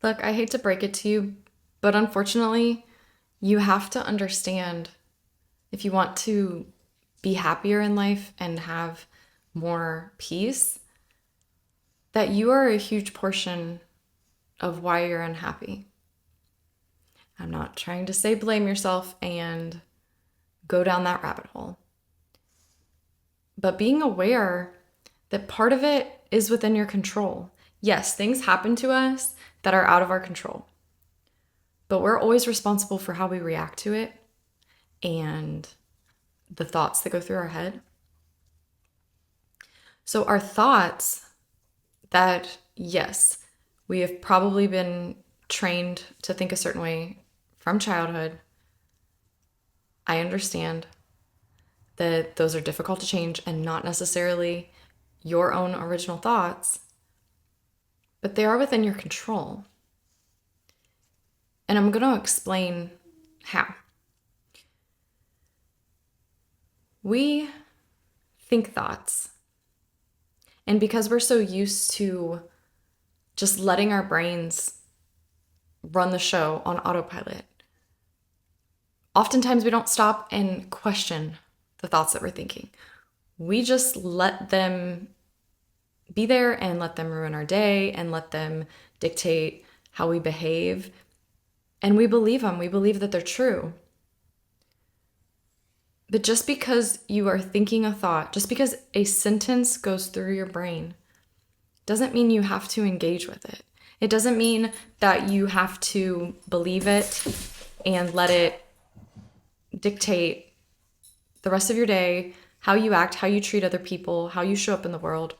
Look, I hate to break it to you, but unfortunately, you have to understand if you want to be happier in life and have more peace, that you are a huge portion of why you're unhappy. I'm not trying to say blame yourself and go down that rabbit hole, but being aware that part of it is within your control. Yes, things happen to us that are out of our control, but we're always responsible for how we react to it and the thoughts that go through our head. So, our thoughts that, yes, we have probably been trained to think a certain way from childhood. I understand that those are difficult to change and not necessarily your own original thoughts, but they are within your control. And I'm going to explain how. We think thoughts. And because we're so used to just letting our brains run the show on autopilot, oftentimes we don't stop and question the thoughts that we're thinking. We just let them be there and let them ruin our day and let them dictate how we behave. And we believe them. We believe that they're true. But just because you are thinking a thought, just because a sentence goes through your brain, doesn't mean you have to engage with it. It doesn't mean that you have to believe it and let it dictate the rest of your day, how you act, how you treat other people, how you show up in the world.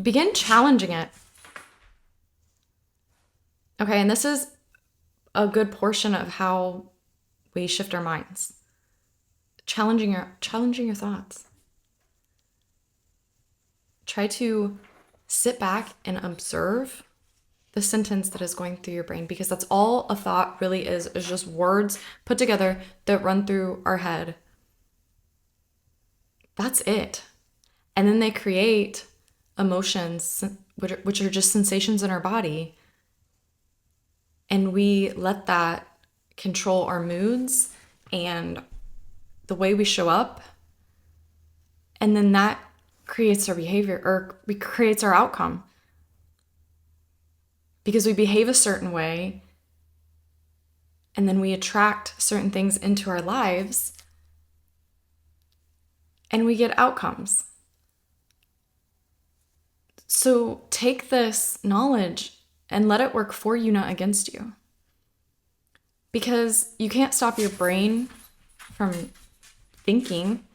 Begin challenging it. Okay, and this is a good portion of how we shift our minds. Challenging your thoughts. Try to sit back and observe the sentence that is going through your brain, because that's all a thought really is just words put together that run through our head. That's it. And then they create emotions, which are just sensations in our body. And we let that control our moods and the way we show up. And then that creates our behavior, or creates our outcome. Because we behave a certain way, and then we attract certain things into our lives, and we get outcomes. So take this knowledge and let it work for you, not against you. Because you can't stop your brain from thinking,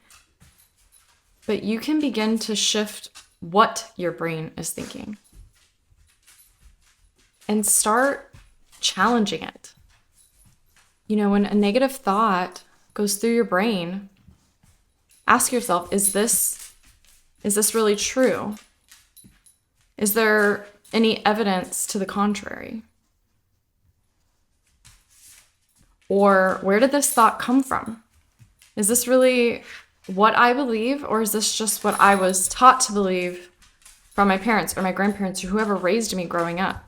but you can begin to shift what your brain is thinking. And start challenging it. You know, when a negative thought goes through your brain, ask yourself, is this really true? Is there any evidence to the contrary? Or where did this thought come from? Is this really what I believe, or is this just what I was taught to believe from my parents or my grandparents or whoever raised me growing up?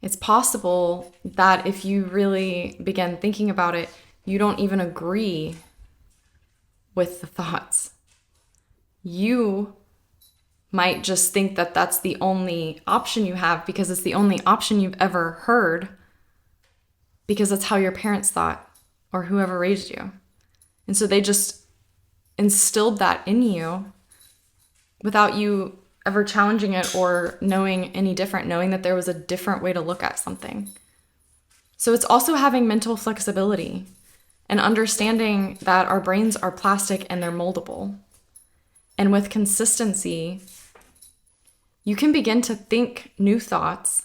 It's possible that if you really begin thinking about it, you don't even agree with the thoughts. You might just think that that's the only option you have because it's the only option you've ever heard, because that's how your parents thought or whoever raised you. And so they just instilled that in you without you ever challenging it or knowing any different, knowing that there was a different way to look at something. So it's also having mental flexibility and understanding that our brains are plastic and they're moldable. And with consistency, you can begin to think new thoughts.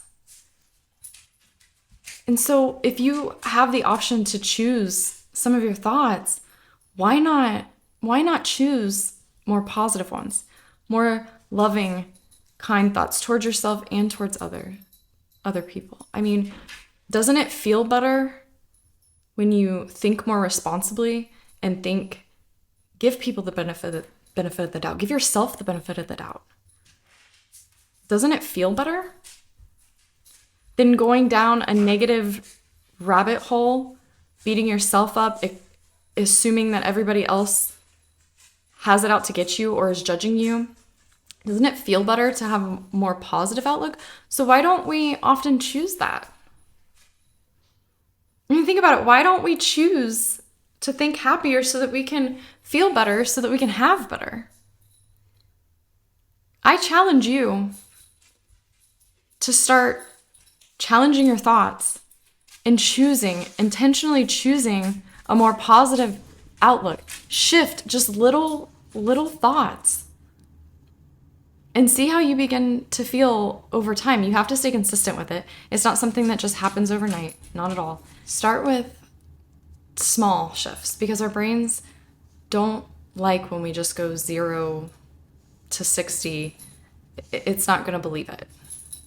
And so if you have the option to choose some of your thoughts, why not choose more positive ones, more loving, kind thoughts towards yourself and towards other people? I mean, doesn't it feel better when you think more responsibly and give people the benefit benefit of the doubt. Give yourself the benefit of the doubt. Doesn't it feel better than going down a negative rabbit hole, beating yourself up, assuming that everybody else has it out to get you or is judging you? Doesn't it feel better to have a more positive outlook? So why don't we often choose that? I mean, think about it. Why don't we choose to think happier so that we can feel better, so that we can have better? I challenge you to start challenging your thoughts and intentionally choosing a more positive outlook. Shift just little thoughts and see how you begin to feel over time. You have to stay consistent with it. It's not something that just happens overnight, not at all. Start with small shifts because our brains don't like when we just go 0 to 60. It's not going to believe it.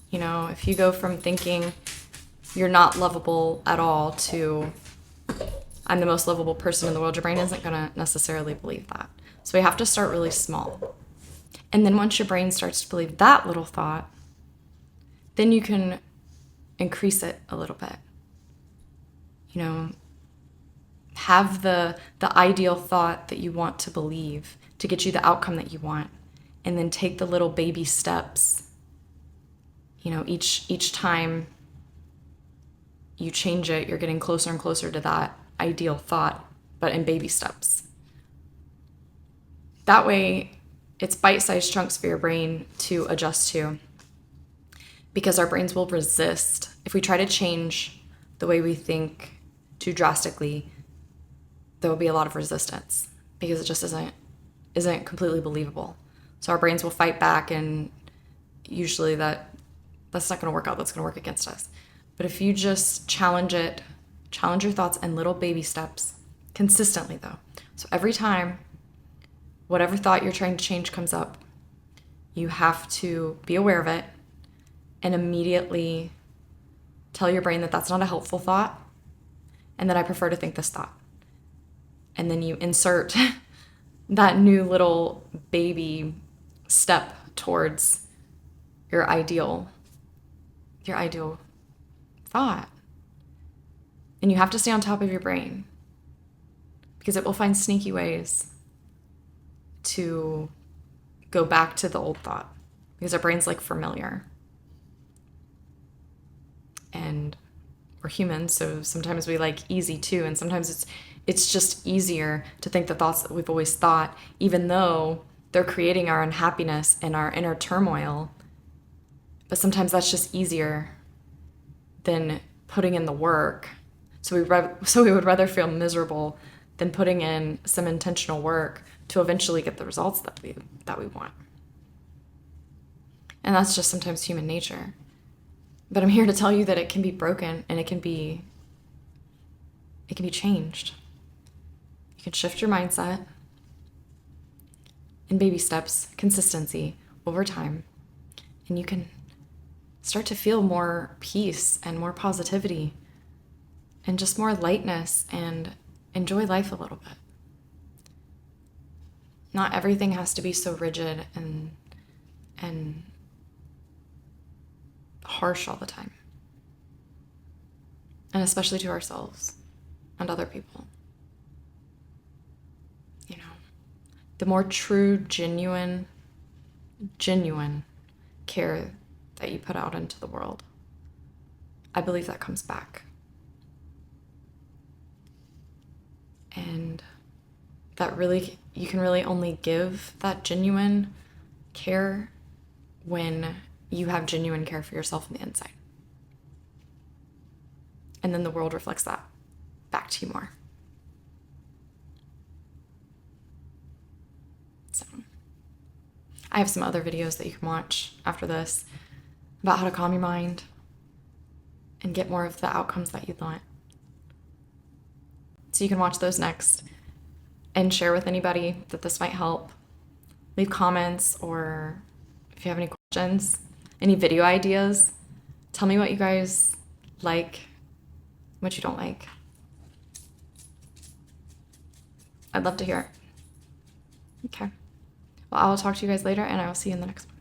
You know, if you go from thinking you're not lovable at all to I'm the most lovable person in the world, your brain isn't going to necessarily believe that. So we have to start really small. And then once your brain starts to believe that little thought, then you can increase it a little bit. You know, have the ideal thought that you want to believe to get you the outcome that you want, and then take the little baby steps. You know, each time you change it, you're getting closer and closer to that ideal thought, but in baby steps. That way, it's bite-sized chunks for your brain to adjust to, because our brains will resist. If we try to change the way we think too drastically, there will be a lot of resistance because it just isn't completely believable. So our brains will fight back, and usually that's not going to work out. That's going to work against us. But if you just challenge your thoughts in little baby steps, consistently though. So every time whatever thought you're trying to change comes up, you have to be aware of it and immediately tell your brain that that's not a helpful thought and that I prefer to think this thought. And then you insert that new little baby step towards your ideal thought. And you have to stay on top of your brain because it will find sneaky ways to go back to the old thought because our brain's like familiar. And we're humans, so sometimes we like easy too, and sometimes it's just easier to think the thoughts that we've always thought, even though they're creating our unhappiness and our inner turmoil. But sometimes that's just easier than putting in the work. So we would rather feel miserable than putting in some intentional work to eventually get the results that we want. And that's just sometimes human nature. But I'm here to tell you that it can be broken and it can be changed. You can shift your mindset in baby steps, consistency over time, and you can start to feel more peace and more positivity and just more lightness and enjoy life a little bit. Not everything has to be so rigid and harsh all the time. And especially to ourselves and other people. You know, the more true, genuine care that you put out into the world, I believe that comes back. And that really, you can really only give that genuine care when you have genuine care for yourself on the inside. And then the world reflects that back to you more. So, I have some other videos that you can watch after this about how to calm your mind and get more of the outcomes that you'd want. So you can watch those next and share with anybody that this might help. Leave comments, or if you have any questions, any video ideas, tell me what you guys like, what you don't like. I'd love to hear it. Okay. Well, I will talk to you guys later, and I will see you in the next one.